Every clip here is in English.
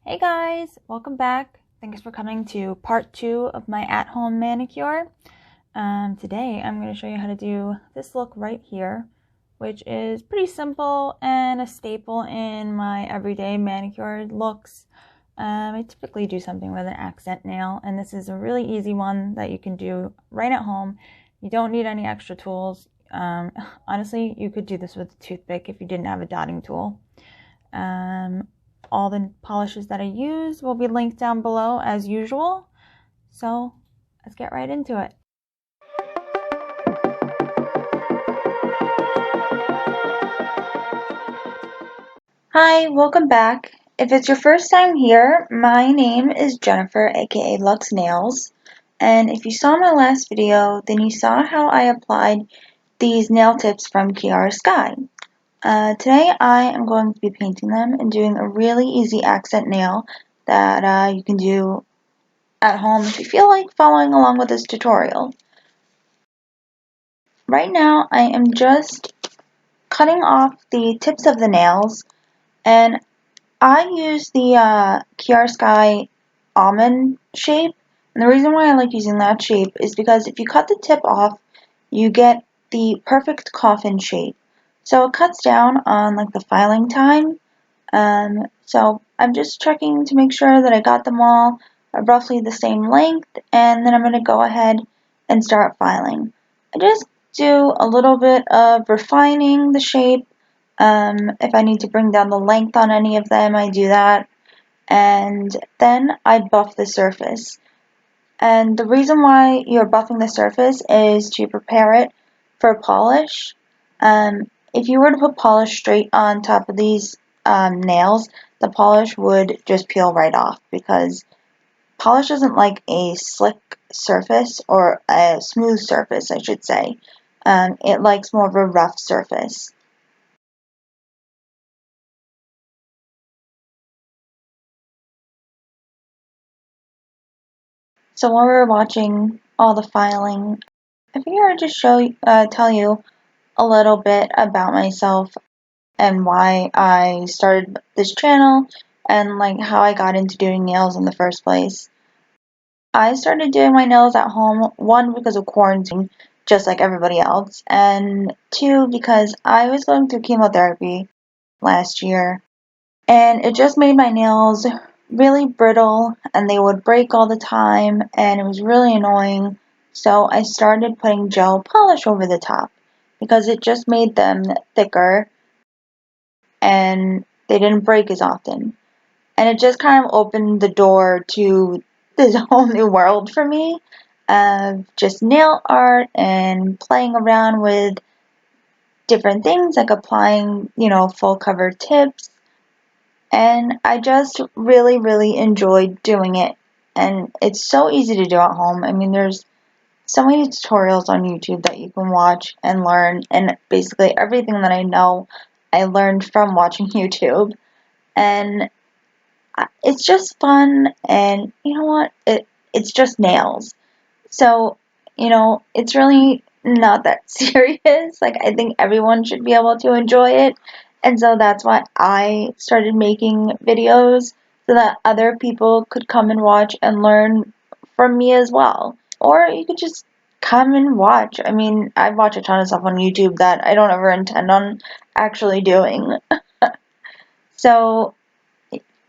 Hey guys, welcome back. Thanks for coming to part 2 of my at-home manicure. Today I'm going to show you how to do this look right here, which is pretty simple and a staple in my everyday manicure looks. I typically do something with an accent nail, and this is a really easy one that you can do right at home. You don't need any extra tools. Honestly, you could do this with a toothpick if you didn't have a dotting tool. All the polishes that I use will be linked down below as usual. So let's get right into it. Hi, welcome back. If it's your first time here, my name is Jennifer, aka Lux Nails. And if you saw my last video, then you saw how I applied these nail tips from Kiara Sky. Today I am going to be painting them and doing a really easy accent nail that you can do at home if you feel like following along with this tutorial. Right now I am just cutting off the tips of the nails, and I use the Kiara Sky almond shape, and the reason why I like using that shape is because if you cut the tip off, you get the perfect coffin shape. So it cuts down on like the filing time. So I'm just checking to make sure that I got them all roughly the same length, and then I'm going to go ahead and start filing. I just do a little bit of refining the shape. If I need to bring down the length on any of them, I do that. And then I buff the surface. And the reason why you're buffing the surface is to prepare it for polish. If you were to put polish straight on top of these nails, the polish would just peel right off, because polish isn't like a slick surface, or a smooth surface, I should say. It likes more of a rough surface. So while we're watching all the filing, I figured I'd just tell you a little bit about myself and why I started this channel, and like how I got into doing nails in the first place. I started doing my nails at home, one, because of quarantine, just like everybody else, and two, because I was going through chemotherapy last year, and it just made my nails really brittle, and they would break all the time, and it was really annoying. So I started putting gel polish over the top, because it just made them thicker and they didn't break as often. And it just kind of opened the door to this whole new world for me of just nail art and playing around with different things, like applying, full cover tips. And I just really, really enjoyed doing it. And it's so easy to do at home. I mean, there's so many tutorials on YouTube that you can watch and learn, and basically everything that I know I learned from watching YouTube. And it's just fun, and you know what? It's just nails. So, it's really not that serious. Like, I think everyone should be able to enjoy it. And so that's why I started making videos, so that other people could come and watch and learn from me as well. Or you could just come and watch. I mean, I watch a ton of stuff on YouTube that I don't ever intend on actually doing. So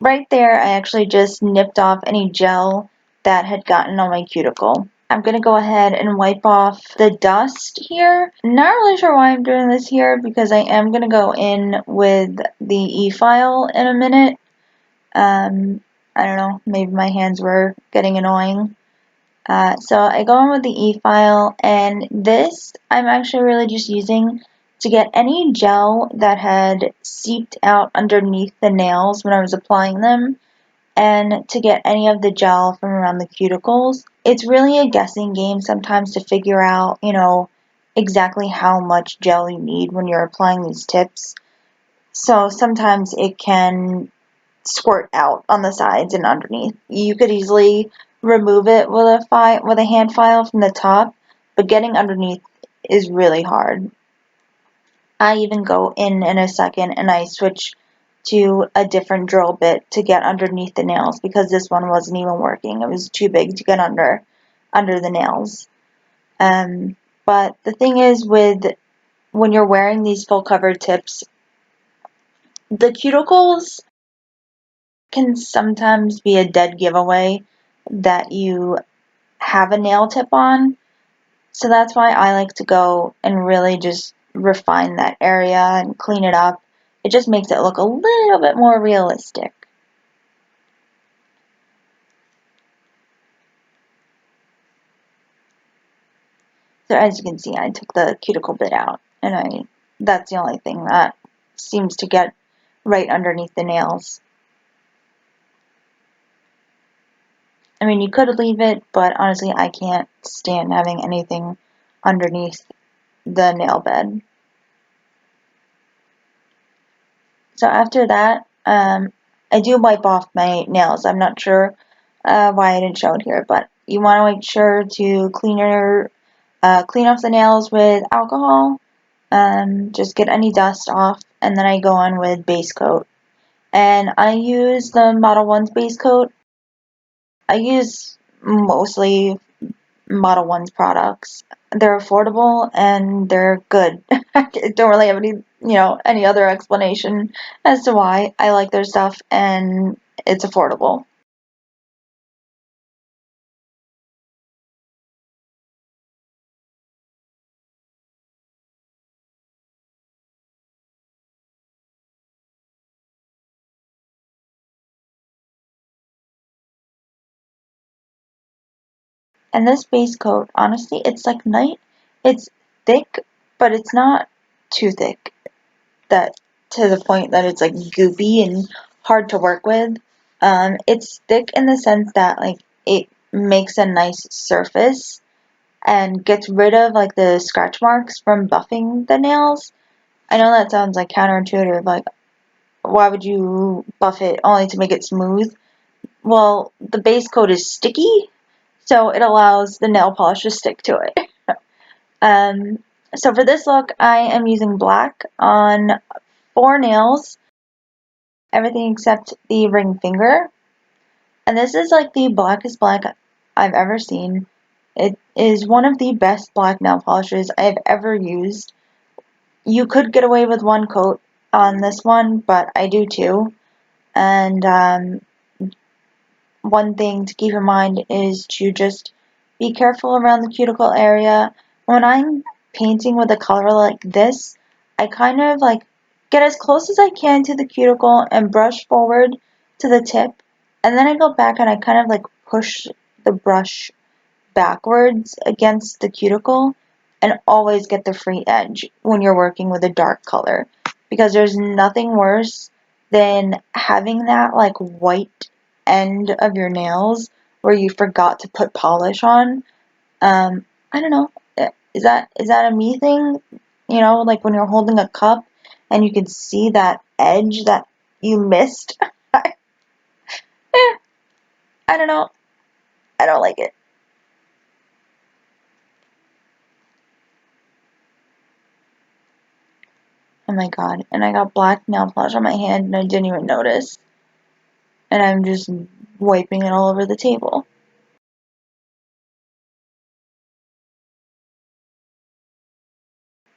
right there, I actually just nipped off any gel that had gotten on my cuticle. I'm going to go ahead and wipe off the dust here. Not really sure why I'm doing this here, because I am going to go in with the e-file in a minute. I don't know, maybe my hands were getting annoying. So I go in with the e-file, and this I'm actually really just using to get any gel that had seeped out underneath the nails when I was applying them, and to get any of the gel from around the cuticles. It's really a guessing game sometimes to figure out, exactly how much gel you need when you're applying these tips. So sometimes it can squirt out on the sides and underneath. You could easily remove it with a hand file from the top, but getting underneath is really hard. I even go in a second and I switch to a different drill bit to get underneath the nails because this one wasn't even working. It was too big to get under the nails. But the thing is, with when you're wearing these full cover tips, the cuticles can sometimes be a dead giveaway that you have a nail tip on. So that's why I like to go and really just refine that area and clean it up. It just makes it look a little bit more realistic. So as you can see, I took the cuticle bit out, and that's the only thing that seems to get right underneath the nails. I mean, you could leave it, but honestly, I can't stand having anything underneath the nail bed. So after that, I do wipe off my nails. I'm not sure why I didn't show it here, but you want to make sure to clean off the nails with alcohol. Just get any dust off, and then I go on with base coat. And I use the Model 1's base coat. I use mostly Model 1's products. They're affordable and they're good. I don't really have any other explanation as to why. I like their stuff and it's affordable. And this base coat, honestly, it's like night. It's thick, but it's not too thick that to the point that it's like goopy and hard to work with. It's thick in the sense that like it makes a nice surface and gets rid of like the scratch marks from buffing the nails. I know that sounds like counterintuitive, like why would you buff it only to make it smooth? Well, the base coat is sticky, so it allows the nail polish to stick to it. Um, so for this look, I am using black on 4 nails, everything except the ring finger. And this is like the blackest black I've ever seen. It is one of the best black nail polishes I've ever used. You could get away with one coat on this one, but I do too. And one thing to keep in mind is to just be careful around the cuticle area. When I'm painting with a color like this, I kind of like get as close as I can to the cuticle and brush forward to the tip, and then I go back and I kind of like push the brush backwards against the cuticle and always get the free edge when you're working with a dark color, because there's nothing worse than having that like white end of your nails where you forgot to put polish on. I don't know. Is that a me thing? Like when you're holding a cup and you can see that edge that you missed. I don't know. I don't like it. Oh my god. And I got black nail polish on my hand and I didn't even notice. And I'm just wiping it all over the table.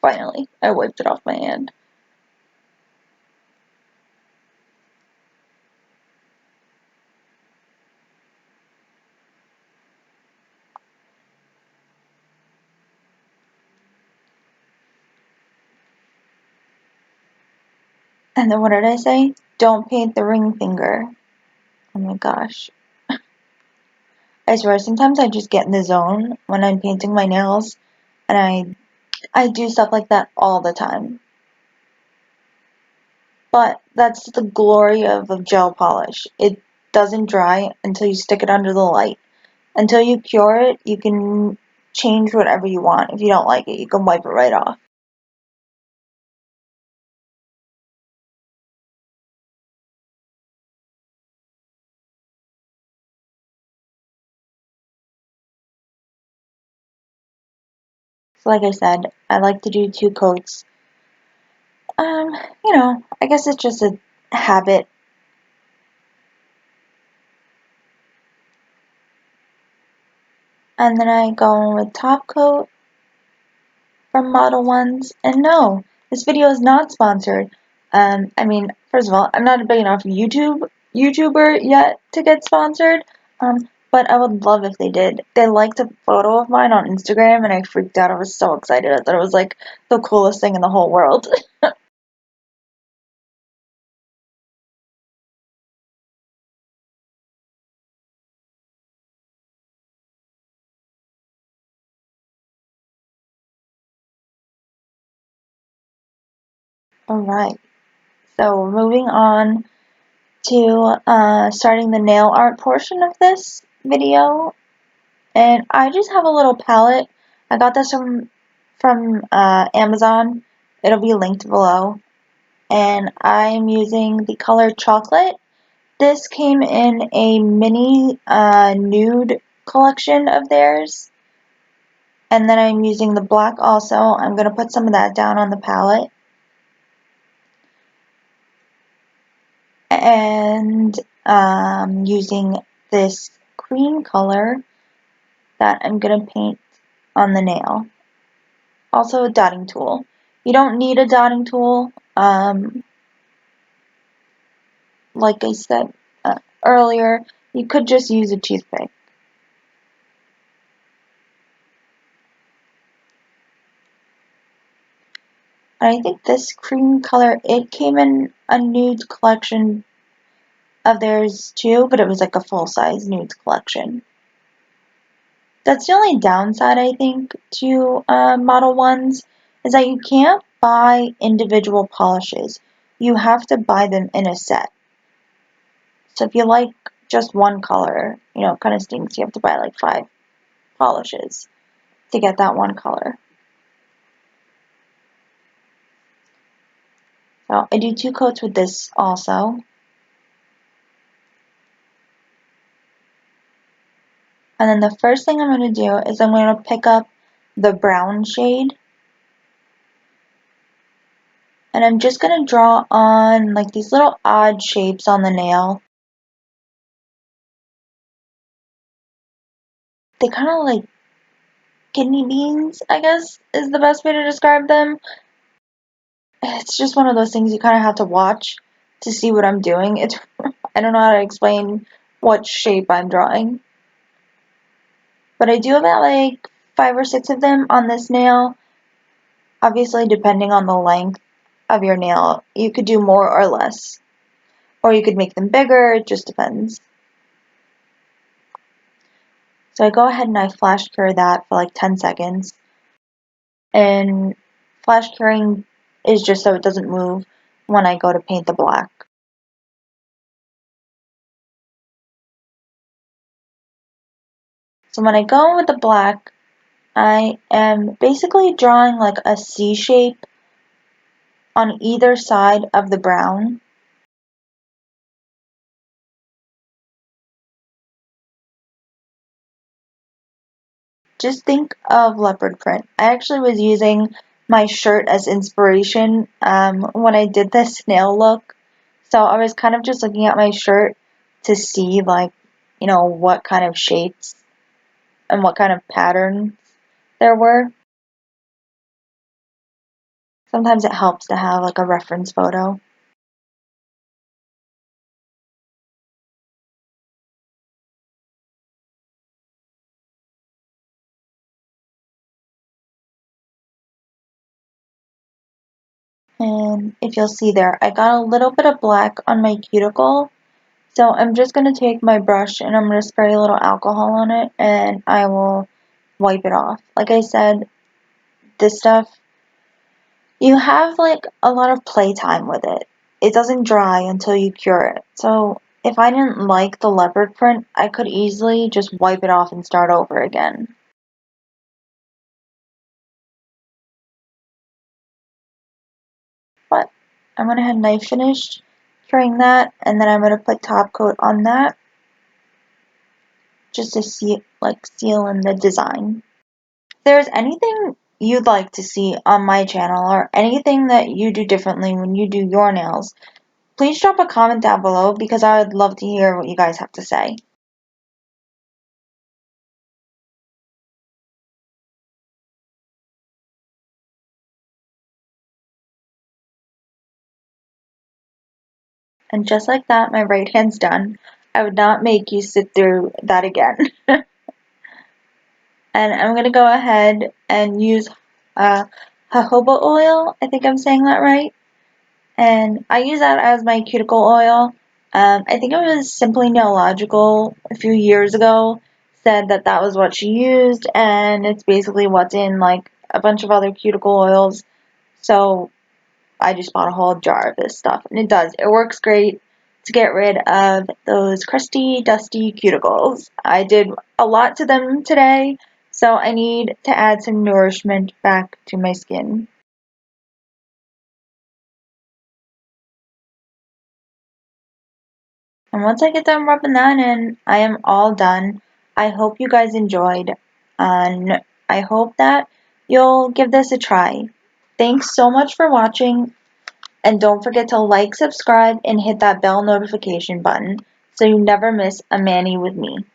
Finally, I wiped it off my hand. And then what did I say? Don't paint the ring finger. Oh my gosh. I swear, sometimes I just get in the zone when I'm painting my nails, and I do stuff like that all the time. But that's the glory of a gel polish. It doesn't dry until you stick it under the light. Until you cure it, you can change whatever you want. If you don't like it, you can wipe it right off. So like I said, I like to do 2 coats. I guess it's just have it. And then I go in with top coat from Model Ones. And no, this video is not sponsored. I mean, first of all, I'm not a big enough YouTuber yet to get sponsored. But I would love if they did. They liked a photo of mine on Instagram, and I freaked out. I was so excited. I thought it was like the coolest thing in the whole world. Alright, so moving on to starting the nail art portion of this video. And I just have a little palette. I got this from Amazon. It'll be linked below. And I'm using the color chocolate. This came in a mini nude collection of theirs. And then I'm using the black also. I'm going to put some of that down on the palette. And using this cream color that I'm going to paint on the nail. Also a dotting tool. You don't need a dotting tool. Like I said earlier, you could just use a toothpick. And I think this cream color, it came in a nude collection of theirs too, but it was like a full-size nude collection. That's the only downside, I think, to Model 1s, is that you can't buy individual polishes. You have to buy them in a set. So if you like just one color, you know, it kind of stinks. You have to buy like 5 polishes to get that one color. So I do 2 coats with this also. And then the first thing I'm going to do is I'm going to pick up the brown shade. And I'm just going to draw on like these little odd shapes on the nail. They kind of like kidney beans, I guess, is the best way to describe them. It's just one of those things you kind of have to watch to see what I'm doing. I don't know how to explain what shape I'm drawing. But I do about like 5 or 6 of them on this nail. Obviously, depending on the length of your nail, you could do more or less. Or you could make them bigger, it just depends. So I go ahead and I flash cure that for like 10 seconds. And flash curing is just so it doesn't move when I go to paint the black. So when I go with the black, I am basically drawing like a C shape on either side of the brown. Just think of leopard print. I actually was using my shirt as inspiration when I did this nail look. So I was kind of just looking at my shirt to see like, you know, what kind of shapes and what kind of patterns there were. Sometimes it helps to have like a reference photo. And if you'll see there, I got a little bit of black on my cuticle. So I'm just going to take my brush and I'm going to spray a little alcohol on it and I will wipe it off. Like I said, this stuff, you have like a lot of playtime with it. It doesn't dry until you cure it. So if I didn't like the leopard print, I could easily just wipe it off and start over again. But I went ahead and I finished curing that, and then I'm going to put top coat on that just to seal in the design. If there's anything you'd like to see on my channel or anything that you do differently when you do your nails, please drop a comment down below because I would love to hear what you guys have to say. And just like that, my right hand's done. I would not make you sit through that again. And I'm going to go ahead and use jojoba oil. I think I'm saying that right. And I use that as my cuticle oil. I think it was Simply Neological a few years ago said that that was what she used, and it's basically what's in like a bunch of other cuticle oils. So I just bought a whole jar of this stuff, and it works great to get rid of those crusty, dusty cuticles. I did a lot to them today, so I need to add some nourishment back to my skin. And once I get done rubbing that in, I am all done. I hope you guys enjoyed, and I hope that you'll give this a try. Thanks so much for watching, and don't forget to like, subscribe, and hit that bell notification button so you never miss a mani with me.